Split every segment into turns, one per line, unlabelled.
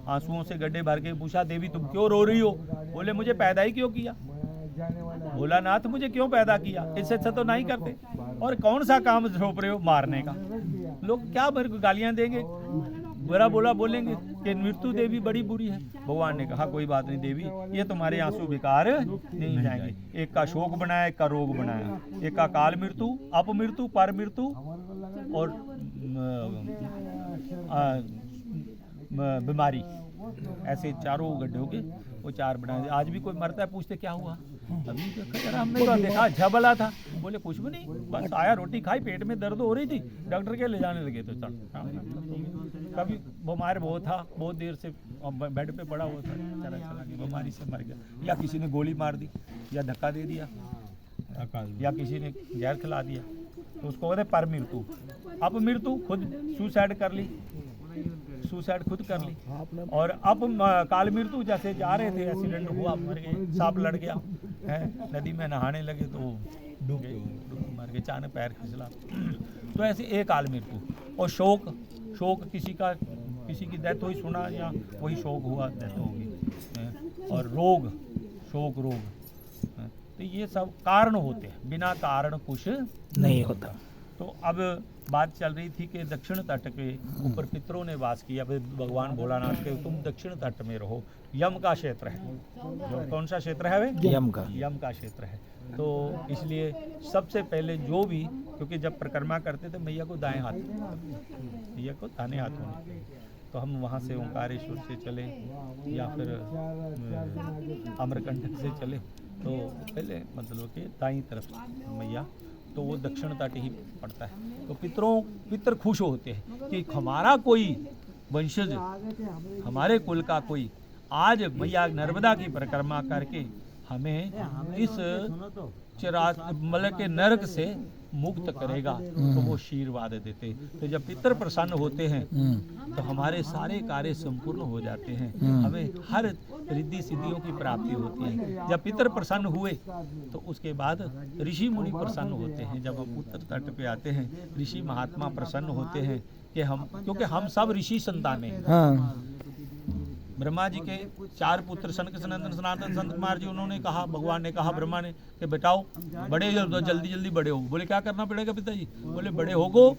आंसुओं से गड्ढे भर के पूछा, देवी तुम क्यों रो रही हो? बोले मुझे पैदा ही क्यों किया? भोलानाथ मुझे क्यों पैदा किया? इससे अच्छा तो नहीं करते। और कौन सा काम सौंप रहे हो? मारने का। लोग क्या मेरे को गालियां देंगे, बुरा बोला बोलेंगे कि मृत्यु देवी बड़ी बुरी है। भगवान ने कहा कोई बात नहीं देवी, ये तुम्हारे आंसू बेकार नहीं जाएंगे। एक का शोक बनाया, एक का रोग बनाया, एक का काल मृत्यु, अपमृत्यु, पर मृत्यु और बीमारी, ऐसे चारों गड्ढों के वो चार बनाए। आज भी कोई मरता है पूछते क्या हुआ? अभी जरा हमने तो देखा झबला था। बोले कुछ भी नहीं, बस आया रोटी खाई, पेट में दर्द हो रही थी, डॉक्टर के ले जाने लगे तो चल। कभी बीमार बहुत था, बहुत देर से बेड पे पड़ा हुआ था, चला गया, बीमारी से मर गया, या किसी ने गोली मार दी, या धक्का दे दिया, या किसी ने जहर खिला दिया, तो उसको कहते पर मृत्यु। अब मृत्यु खुद सुसाइड कर ली, सुसाइड खुद कर ली। और अब काल मृत्यु, जैसे जा रहे थे एक्सीडेंट हुआ, मर गए, सांप लड़ गया है, नदी में नहाने लगे तो डूब गए, मर गए, चाने पैर फिसला। तो ऐसे एक काल मृत्यु। और शोक, शोक किसी की डेथ हुई सुना, या वही शोक हुआ, डेथ होगी। और रोग, शोक रोग, तो ये सब कारण होते हैं, बिना कारण कुछ नहीं होता। तो अब बात चल रही थी कि दक्षिण तट के ऊपर पितरों ने वास किया। भगवान भोलानाथ के तुम दक्षिण तट में रहो, यम का क्षेत्र है। कौन सा क्षेत्र है वे? यम का क्षेत्र है। तो इसलिए सबसे पहले जो भी, क्योंकि जब परिक्रमा करते थे मैया को दाएं हाथ, मैया को दाहिने हाथ होने, तो हम वहाँ से ओंकारेश्वर से चले या फिर अमरकंटक से चले, तो पहले मतलब कि दाईं तरफ मैया, तो वो दक्षिण तट ही पड़ता है। तो पितर खुश होते हैं कि हमारा कोई वंशज, हमारे कुल का कोई आज मैया नर्मदा की परिक्रमा करके हमें इस मतलब के नरक से मुक्त करेगा, तो वो आशीर्वाद देते। तो जब पितर प्रसन्न होते हैं तो हमारे सारे कार्य संपूर्ण हो जाते हैं, हमें हर रिद्धि सिद्धियों की प्राप्ति होती है। जब पितर प्रसन्न हुए तो उसके बाद ऋषि मुनि प्रसन्न होते हैं। जब हम उत्तर तट पे आते हैं, ऋषि महात्मा प्रसन्न होते हैं कि हम, क्योंकि हम सब ऋषि संतान हैं। ब्रह्मा जी के 4 पुत्र सनक सनंदन सनातन संत कुमार जी, उन्होंने कहा, भगवान ने कहा ब्रह्मा ने कि बेटाओ बड़े जल्दी जल्दी बड़े हो। बोले क्या करना पड़ेगा पिताजी? बोले बड़े होगो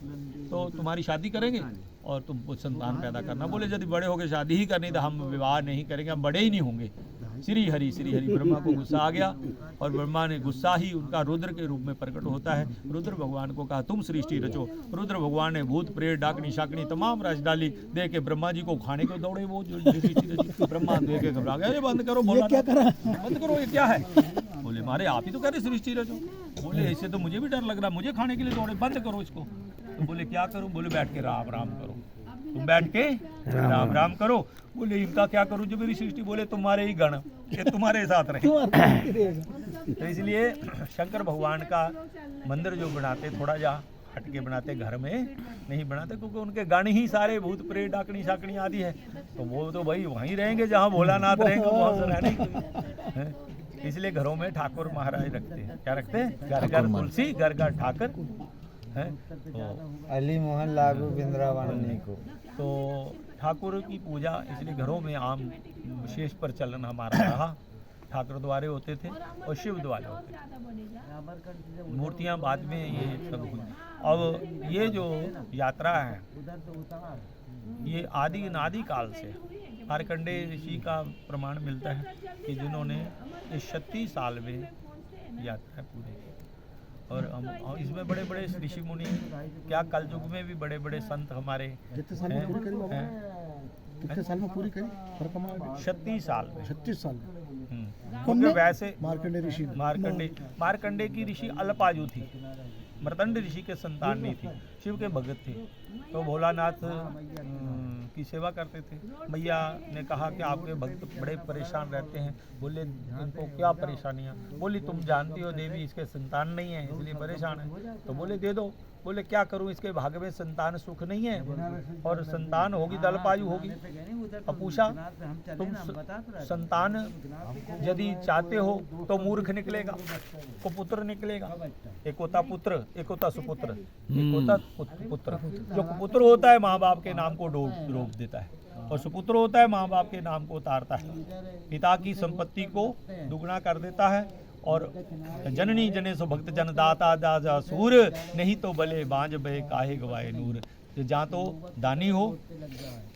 तो तुम्हारी शादी करेंगे और तुम संतान पैदा करना। बोले यदि बड़े होके शादी ही करनी तो हम विवाह नहीं करेंगे, हम बड़े ही नहीं होंगे। श्री हरि ब्रह्मा को गुस्सा आ गया और ब्रह्मा ने गुस्सा ही उनका रुद्र के रूप में प्रकट होता है। रुद्र भगवान को कहा तुम सृष्टि रचो। रुद्र भगवान ने भूत प्रेत डाकनी शाकनी तमाम रच डाली, दे के ब्रह्मा जी को खाने को दौड़े। वो जो सृष्टि रची, ब्रह्मा देख के घबरा गया, बंद करो, बोला क्या करा, बंद करो, ये क्या है? बोले मारे आप ही तो कह रहे सृष्टि रचो। बोले इससे तो मुझे भी डर लग रहा, मुझे खाने के लिए दौड़े, बंद करो इसको। तो बोले क्या करूं? बोले बैठ के राम राम करो, तुम बैठ के राम राम करो। बोले इनका क्या करूं जो मेरी सृष्टि? बोले तुम्हारे ही गण, ये तुम्हारे साथ रहे। तो इसलिए शंकर भगवान का मंदिर जो बनाते, थोड़ा जा हट के बनाते, घर में नहीं बनाते, क्योंकि उनके गण ही सारे भूत प्रेत डाकनी शाकनी आदि है। तो वो तो भाई वहीं रहेंगे जहाँ भोलानाथ रहेंगे, वहाँ से रहने। इसलिए घरों में ठाकुर महाराज रखते हैं। क्या रखते हैं? घर घर तुलसी, घर घर ठाकुर है। तो
अली मोहन लागू वृंदावन को,
तो ठाकुर की पूजा इसलिए घरों में आम विशेष प्रचलन हमारा रहा। ठाकुर द्वारे होते थे और शिव द्वारे होते थे। मूर्तियां बाद में ये सब हुई। अब ये जो यात्रा है ये आदि अनादि काल से, मार्कंडेय ऋषि का प्रमाण मिलता है कि जिन्होंने इस 36 साल में यात्रा पूरी की। और हम इसमें बड़े बड़े ऋषि मुनि, क्या कल युग में भी बड़े बड़े संत हमारे
कितने साल में पूरी करी?
36 साल में।
36 साल में
क्योंकि वैसे
मार्कंडेय
की ऋषि अल्पायु थी, मर्दंड ऋषि के संतान नहीं थी, शिव के भगत थे। तो भोलानाथ की सेवा करते थे। मैया ने कहा कि आपके भक्त बड़े परेशान रहते हैं। बोले इनको क्या परेशानियाँ? बोली तुम जानती हो देवी इसके संतान नहीं है इसलिए परेशान है। तो बोले दे दो। बोले क्या करूं, इसके भाग्य में संतान सुख नहीं है, और संतान होगी तो अल्पायु होगी। अब पूछा तुम संतान यदि चाहते हो तो मूर्ख निकलेगा, कुपुत्र निकलेगा। एक होता पुत्र, एक होता सुपुत्र, एक होता पुत्र। जो कुपुत्र होता है माँ बाप के नाम को रोक देता है, और सुपुत्र होता है माँ बाप के नाम को उतारता है, पिता की संपत्ति को दुगना कर देता है। और जननी जने सो भक्त जन दाता दादा सूर, नहीं तो भले बांझ बहे काहे गवाए नूर। जो जहाँ तो दानी हो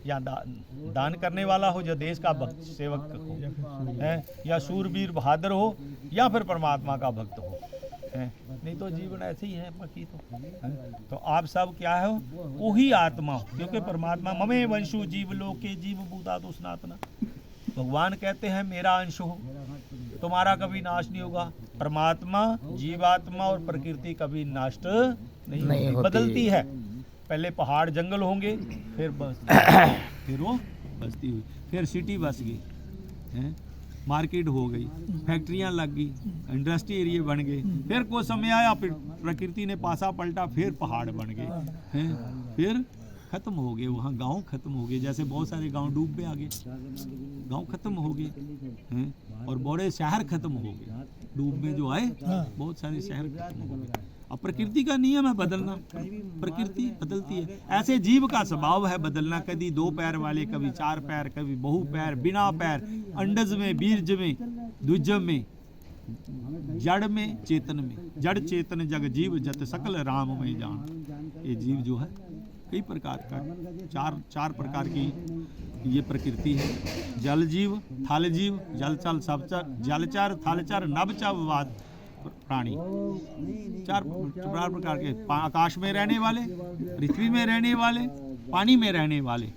या दान करने वाला हो, जो देश का भक्त सेवक हो है, या शूरवीर बहादुर हो, या फिर परमात्मा का भक्त हो है। नहीं तो जीवन ऐसे ही है बाकी तो आप सब क्या हो, वही आत्मा हो, क्योंकि परमात्मा ममे वंशु जीव लोके जीव भूता तो सनातना। भगवान कहते हैं मेरा अंश हो, तुम्हारा कभी नाश नहीं होगा। परमात्मा, जीवात्मा और प्रकृति कभी नष्ट नहीं होती, बदलती है। पहले पहाड़ जंगल होंगे, फिर फिर वो बस्ती हुई, फिर सिटी बस गई हैं, मार्केट हो गई, फैक्ट्रियां लग गई, इंडस्ट्री एरिया बन गए, फिर कुछ समय आया, फिर प्रकृति ने पासा पलटा, फिर पहाड़ बन गए हैं, फिर खत्म हो गए, वहाँ गांव खत्म हो गए। जैसे बहुत सारे गांव डूब में आ गए, गांव खत्म हो गए हैं, और बड़े शहर खत्म हो गए डूब में जो आए, बहुत सारे शहर खत्म हो गए। अब प्रकृति का नियम है बदलना, प्रकृति बदलती है। ऐसे जीव का स्वभाव है बदलना, कभी 2 पैर वाले, कभी 4 पैर, कभी बहु पैर, बिना पैर, अंडज में, बीज में, द्विज में, जड़ में, चेतन में। जड़ चेतन जग जीव जत सकल राम में जान। ये जीव जो है कई प्रकार का, चार प्रकार की ये प्रकृति है। जल जीव, थल जीव, जलचर, सबचर, जलचर, थलचर, नभचर, वाद प्राणी। चार प्रकार के, आकाश में रहने वाले, पृथ्वी में रहने वाले, पानी में रहने वाले,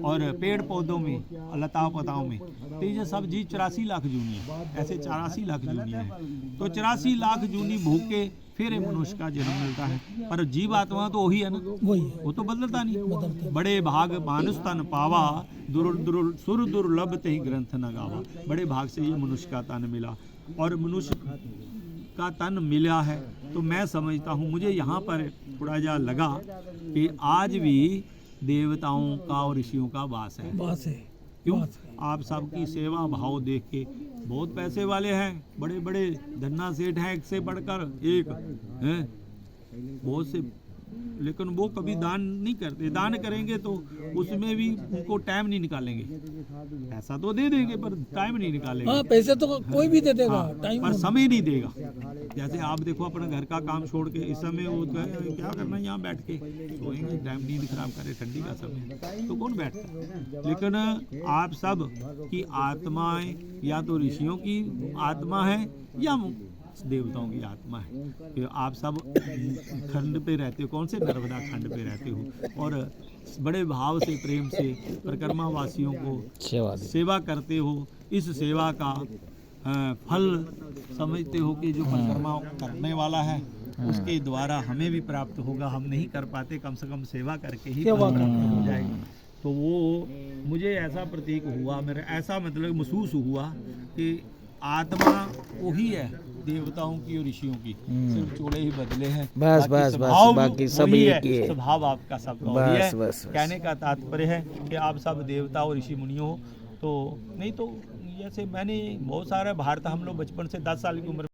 और पेड़ पौधों में, लता पताओं में। तो ये सब जीव 84 लाख जूनी है, ऐसे 84 लाख जूनी है। तो 84 लाख जूनी भूखे फिर मनुष्य का जन्म मिलता है। पर जीव आत्मा तो वही है ना, वो तो बदलता नहीं। बड़े भाग मानुष तन पावा, सुर दुर्लभ ते ग्रंथ न गावा। बड़े भाग से ये मनुष्य का तन मिला, और मनुष्य का तन मिला है तो मैं समझता हूँ, मुझे यहाँ पर थोड़ा जा लगा कि आज भी देवताओं का और ऋषियों का वास है। क्यों? आप सबकी सेवा भाव देख के, बहुत पैसे वाले हैं, बड़े बड़े धन्ना सेठ हैं, एक से बढ़कर एक हैं, बहुत से, लेकिन वो कभी दान नहीं करते। दान करेंगे तो उसमें भी उनको टाइम नहीं निकालेंगे। पैसा तो दे देंगे पर टाइम नहीं निकालेंगे।
हाँ, पैसे तो कोई भी दे देगा, टाइम
पर समय नहीं देगा। जैसे आप देखो, अपने घर का काम छोड़ के इस समय वो क्या करना है, यहाँ बैठ के सोएंगे, टाइम नींद खराब करे, ठंडी का समय तो कौन बैठता। लेकिन आप सब की आत्माएं या तो ऋषियों की आत्मा है या देवताओं की आत्मा है, कि आप सब खंड पे रहते हो, कौन से नर्मदा खंड पे रहते हो, और बड़े भाव से, प्रेम से परिक्रमा वासियों को सेवा करते हो। इस सेवा का फल समझते हो कि जो परिक्रमा करने वाला है उसके द्वारा हमें भी प्राप्त होगा। हम नहीं कर पाते, कम से कम सेवा करके ही प्राप्त हो जाएगी। तो वो मुझे ऐसा प्रतीक हुआ, मेरा ऐसा मतलब महसूस हुआ कि आत्मा वही है देवताओं की और ऋषियों की, सिर्फ चोले ही बदले हैं।
बस बाकी सब एक ही है,
स्वभाव आपका सबका वही है। कहने का तात्पर्य है कि आप सब देवता और ऋषि मुनि हो। तो नहीं तो जैसे मैंने बहुत सारा भारत, हम लोग बचपन से 10 साल की उम्र